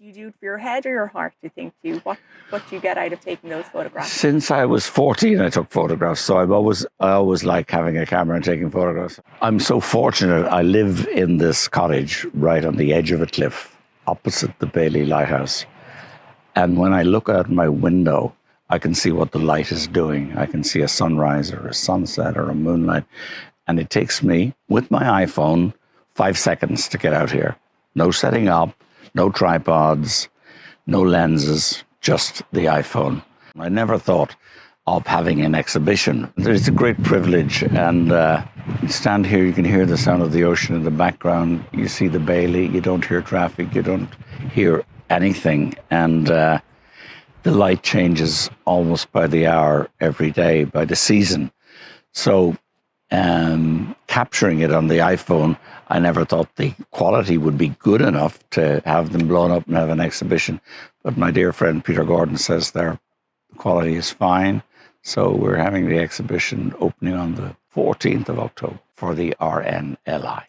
Do you do it for your head or your heart, do you think? What do you get out of taking those photographs? Since I was 14, I took photographs. So I always like having a camera and taking photographs. I'm so fortunate. I live in this cottage right on the edge of a cliff opposite the Bailey Lighthouse. And when I look out my window, I can see what the light is doing. I can see a sunrise or a sunset or a moonlight. And it takes me, with my iPhone, 5 seconds to get out here. No setting up, no tripods, no lenses, just the iPhone. I never thought of having an exhibition. It's a great privilege. And you stand here, you can hear the sound of the ocean in the background. You see the Bailey, you don't hear traffic, you don't hear anything. And the light changes almost by the hour every day, by the season. So capturing it on the iPhone, I never thought the quality would be good enough to have them blown up and have an exhibition. But my dear friend Peter Gordon says their quality is fine. So we're having the exhibition opening on the 14th of October for the RNLI.